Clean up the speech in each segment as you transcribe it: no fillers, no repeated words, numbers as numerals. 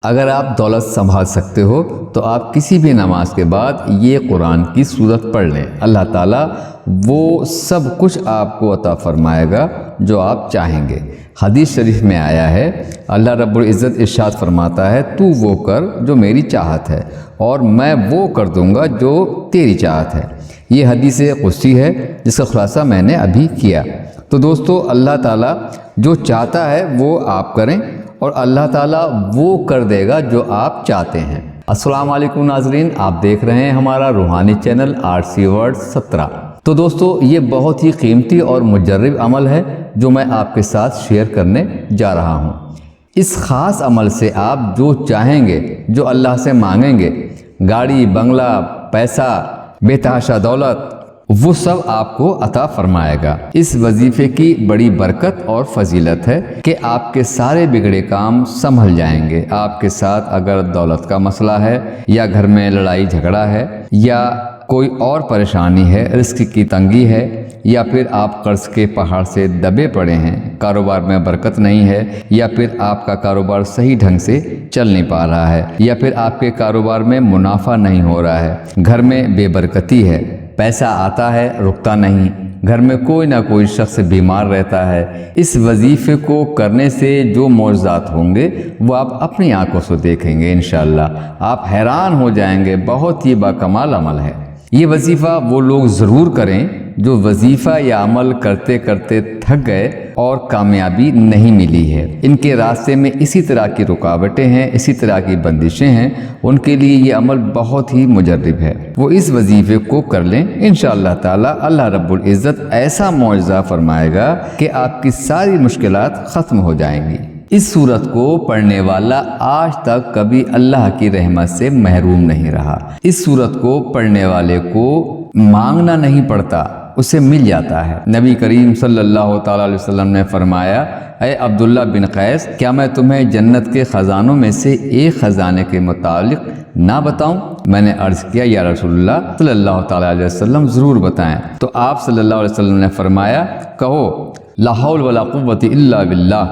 اگر آپ دولت سنبھال سکتے ہو تو آپ کسی بھی نماز کے بعد یہ قرآن کی سورت پڑھ لیں، اللہ تعالیٰ وہ سب کچھ آپ کو عطا فرمائے گا جو آپ چاہیں گے۔ حدیث شریف میں آیا ہے، اللہ رب العزت ارشاد فرماتا ہے، تو وہ کر جو میری چاہت ہے اور میں وہ کر دوں گا جو تیری چاہت ہے۔ یہ حدیث قدسی ہے جس کا خلاصہ میں نے ابھی کیا۔ تو دوستو، اللہ تعالیٰ جو چاہتا ہے وہ آپ کریں اور اللہ تعالیٰ وہ کر دے گا جو آپ چاہتے ہیں۔ السلام علیکم ناظرین، آپ دیکھ رہے ہیں ہمارا روحانی چینل RC World 17۔ تو دوستو، یہ بہت ہی قیمتی اور مجرب عمل ہے جو میں آپ کے ساتھ شیئر کرنے جا رہا ہوں۔ اس خاص عمل سے آپ جو چاہیں گے، جو اللہ سے مانگیں گے، گاڑی، بنگلہ، پیسہ، بے تحاشا دولت، وہ سب آپ کو عطا فرمائے گا۔ اس وظیفے کی بڑی برکت اور فضیلت ہے کہ آپ کے سارے بگڑے کام سنبھل جائیں گے۔ آپ کے ساتھ اگر دولت کا مسئلہ ہے یا گھر میں لڑائی جھگڑا ہے یا کوئی اور پریشانی ہے، رزق کی تنگی ہے، یا پھر آپ قرض کے پہاڑ سے دبے پڑے ہیں، کاروبار میں برکت نہیں ہے، یا پھر آپ کا کاروبار صحیح ڈھنگ سے چل نہیں پا رہا ہے، یا پھر آپ کے کاروبار میں منافع نہیں ہو رہا ہے، گھر میں بے برکتی ہے، پیسہ آتا ہے رکتا نہیں، گھر میں کوئی نہ کوئی شخص بیمار رہتا ہے، اس وظیفے کو کرنے سے جو معجزات ہوں گے وہ آپ اپنی آنکھوں سے دیکھیں گے انشاءاللہ۔ آپ حیران ہو جائیں گے، بہت ہی باکمال عمل ہے۔ یہ وظیفہ وہ لوگ ضرور کریں جو وظیفہ یا عمل کرتے کرتے تھک گئے اور کامیابی نہیں ملی ہے۔ ان کے راستے میں اسی طرح کی رکاوٹیں ہیں، اسی طرح کی بندشیں ہیں، ان کے لیے یہ عمل بہت ہی مجرب ہے۔ وہ اس وظیفے کو کر لیں، انشاءاللہ تعالی اللہ رب العزت ایسا معجزہ فرمائے گا کہ آپ کی ساری مشکلات ختم ہو جائیں گی۔ اس سورت کو پڑھنے والا آج تک کبھی اللہ کی رحمت سے محروم نہیں رہا۔ اس سورت کو پڑھنے والے کو مانگنا نہیں پڑتا، اسے مل جاتا ہے۔ نبی کریم صلی اللہ تعالیٰ علیہ وسلم نے فرمایا، اے عبداللہ بن قیس، کیا میں تمہیں جنت کے خزانوں میں سے ایک خزانے کے متعلق نہ بتاؤں؟ میں نے عرض کیا، یا رسول اللہ صلی اللہ تعالیٰ علیہ وسلم ضرور بتائیں۔ تو آپ صلی اللہ علیہ وسلم نے فرمایا، کہو لا حول ولا قوت الا باللہ۔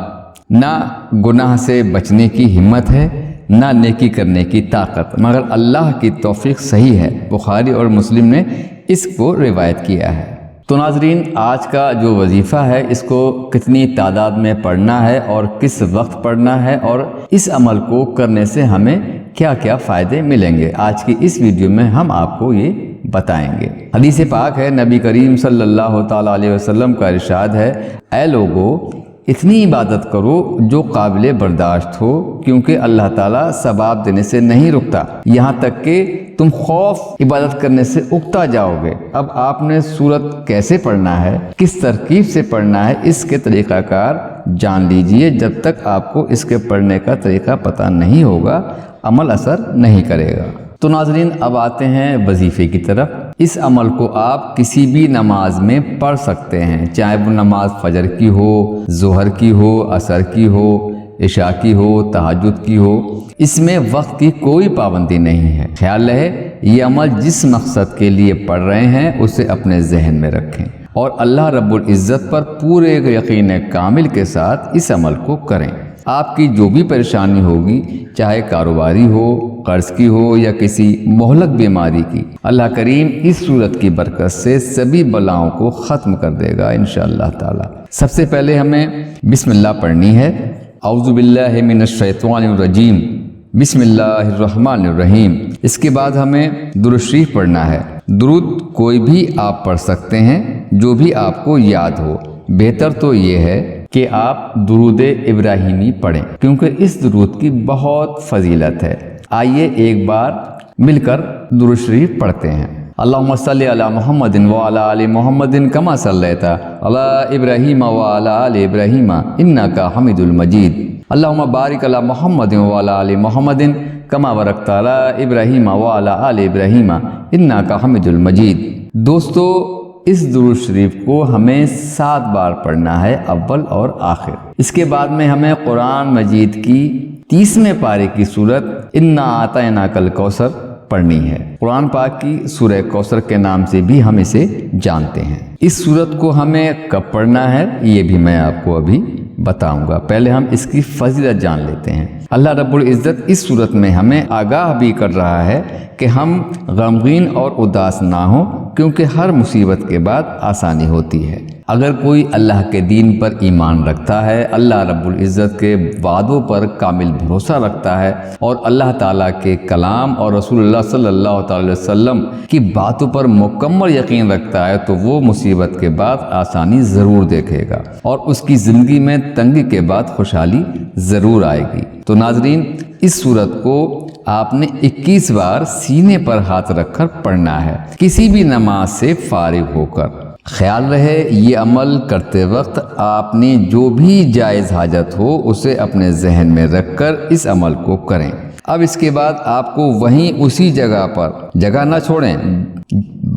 نہ گناہ سے بچنے کی ہمت ہے، نہ نیکی کرنے کی طاقت، مگر اللہ کی توفیق صحیح ہے۔ بخاری اور مسلم نے اس کو روایت کیا ہے۔ تو ناظرین، آج کا جو وظیفہ ہے اس کو کتنی تعداد میں پڑھنا ہے اور کس وقت پڑھنا ہے، اور اس عمل کو کرنے سے ہمیں کیا کیا فائدے ملیں گے، آج کی اس ویڈیو میں ہم آپ کو یہ بتائیں گے۔ حدیث پاک ہے، نبی کریم صلی اللہ تعالیٰ علیہ وسلم کا ارشاد ہے، اے لوگو، اتنی عبادت کرو جو قابل برداشت ہو، کیونکہ اللہ تعالیٰ ثواب دینے سے نہیں رکتا یہاں تک کہ تم خوف عبادت کرنے سے اکتا جاؤ گے۔ اب آپ نے سورت کیسے پڑھنا ہے، کس ترکیب سے پڑھنا ہے، اس کے طریقہ کار جان لیجئے۔ جب تک آپ کو اس کے پڑھنے کا طریقہ پتہ نہیں ہوگا، عمل اثر نہیں کرے گا۔ تو ناظرین، اب آتے ہیں وظیفے کی طرف۔ اس عمل کو آپ کسی بھی نماز میں پڑھ سکتے ہیں، چاہے وہ نماز فجر کی ہو، ظہر کی ہو، عصر کی ہو، عشاء کی ہو، تہجد کی ہو۔ اس میں وقت کی کوئی پابندی نہیں ہے۔ خیال رہے، یہ عمل جس مقصد کے لیے پڑھ رہے ہیں اسے اپنے ذہن میں رکھیں اور اللہ رب العزت پر پورے یقین کامل کے ساتھ اس عمل کو کریں۔ آپ کی جو بھی پریشانی ہوگی، چاہے کاروباری ہو، قرض کی ہو یا کسی مہلک بیماری کی، اللہ کریم اس صورت کی برکت سے سبھی بلاؤں کو ختم کر دے گا انشاءاللہ تعالی۔ سب سے پہلے ہمیں بسم اللہ پڑھنی ہے۔ اعوذ باللہ من الشیطان الرجیم، بسم اللہ الرحمن الرحیم۔ اس کے بعد ہمیں درود شریف پڑھنا ہے۔ درود کوئی بھی آپ پڑھ سکتے ہیں جو بھی آپ کو یاد ہو۔ بہتر تو یہ ہے کہ آپ درود ابراہیمی پڑھیں، کیونکہ اس درود کی بہت فضیلت ہے۔ آئیے ایک بار مل کر درود شریف پڑھتے ہیں۔ اللہم صلی علی محمد وعلی آل محمد کما صلیت علی ابراہیم وعلی آل ابراہیم انک حمید المجید۔ اللہم بارک علی محمد وعلی آل محمد کما بارکت علی ابراہیم وعلی آل ابراہیم انک حمید المجید۔ دوستو، اس درود شریف کو ہمیں 7 بار پڑھنا ہے، اول اور آخر۔ اس کے بعد میں ہمیں قرآن مجید کی 30ویں پارے کی سورت انا اعطیناک الکوثر پڑھنی ہے۔ قرآن پاک کی سورہ کوثر کے نام سے بھی ہم اسے جانتے ہیں۔ اس سورت کو ہمیں کب پڑھنا ہے یہ بھی میں آپ کو ابھی بتاؤں گا۔ پہلے ہم اس کی فضیلت جان لیتے ہیں۔ اللہ رب العزت اس صورت میں ہمیں آگاہ بھی کر رہا ہے کہ ہم غمگین اور اداس نہ ہوں، کیونکہ ہر مصیبت کے بعد آسانی ہوتی ہے۔ اگر کوئی اللہ کے دین پر ایمان رکھتا ہے، اللہ رب العزت کے وعدوں پر کامل بھروسہ رکھتا ہے اور اللہ تعالیٰ کے کلام اور رسول اللہ صلی اللہ تعالی وسلم کی باتوں پر مکمل یقین رکھتا ہے، تو وہ مصیبت کے بعد آسانی ضرور دیکھے گا اور اس کی زندگی میں تنگی کے بعد خوشحالی ضرور آئے گی۔ تو ناظرین، اس صورت کو آپ نے 21 بار سینے پر ہاتھ رکھ کر پڑھنا ہے، کسی بھی نماز سے فارغ ہو کر۔ خیال رہے یہ عمل کرتے وقت آپ نے جو بھی جائز حاجت ہو اسے اپنے ذہن میں رکھ کر اس عمل کو کریں۔ اب اس کے بعد آپ کو وہیں اسی جگہ پر، جگہ نہ چھوڑیں،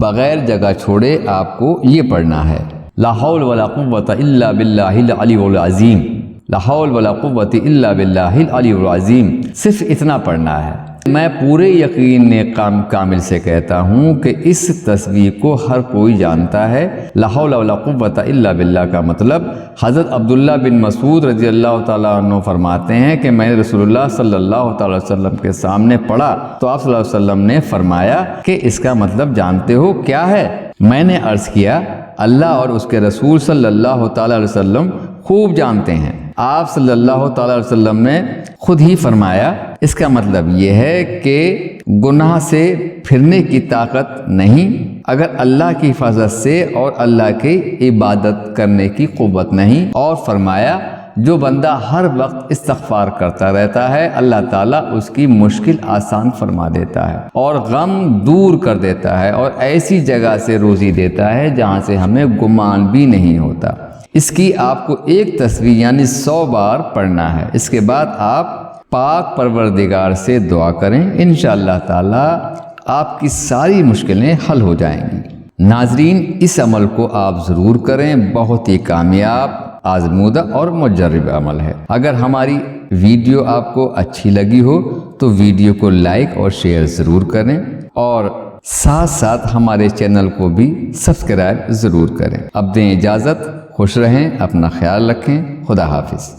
بغیر جگہ چھوڑے آپ کو یہ پڑھنا ہے، لا حول ولا قوت الا باللہ العلی العظیم، لا حول ولا قوت الا باللہ العلی العظیم۔ صرف اتنا پڑھنا ہے۔ میں پورے یقین کامل سے کہتا ہوں کہ اس تصویر کو ہر کوئی جانتا ہے۔ لا حول ولا قوت الا باللہ کا مطلب حضرت عبداللہ بن مسعود رضی اللہ تعالیٰ عنہ فرماتے ہیں کہ میں نے رسول اللہ صلی اللہ تعالی وسلم کے سامنے پڑھا تو آپ صلی اللہ علیہ وسلم نے فرمایا کہ اس کا مطلب جانتے ہو کیا ہے؟ میں نے عرض کیا اللہ اور اس کے رسول صلی اللہ تعالی علیہ وسلم خوب جانتے ہیں۔ آپ صلی اللہ تعالی علیہ وسلم نے خود ہی فرمایا اس کا مطلب یہ ہے کہ گناہ سے پھرنے کی طاقت نہیں اگر اللہ کی حفاظت سے، اور اللہ کی عبادت کرنے کی قوت نہیں، اور فرمایا جو بندہ ہر وقت استغفار کرتا رہتا ہے اللہ تعالیٰ اس کی مشکل آسان فرما دیتا ہے اور غم دور کر دیتا ہے اور ایسی جگہ سے روزی دیتا ہے جہاں سے ہمیں گمان بھی نہیں ہوتا۔ اس کی آپ کو ایک تصویر یعنی 100 بار پڑھنا ہے۔ اس کے بعد آپ پاک پروردگار سے دعا کریں، انشاءاللہ تعالی آپ کی ساری مشکلیں حل ہو جائیں گی۔ ناظرین، اس عمل کو آپ ضرور کریں، بہت ہی کامیاب، آزمودہ اور مجرب عمل ہے۔ اگر ہماری ویڈیو آپ کو اچھی لگی ہو تو ویڈیو کو لائک اور شیئر ضرور کریں، اور ساتھ ساتھ ہمارے چینل کو بھی سبسکرائب ضرور کریں۔ اب دیں اجازت، خوش رہیں، اپنا خیال رکھیں، خدا حافظ۔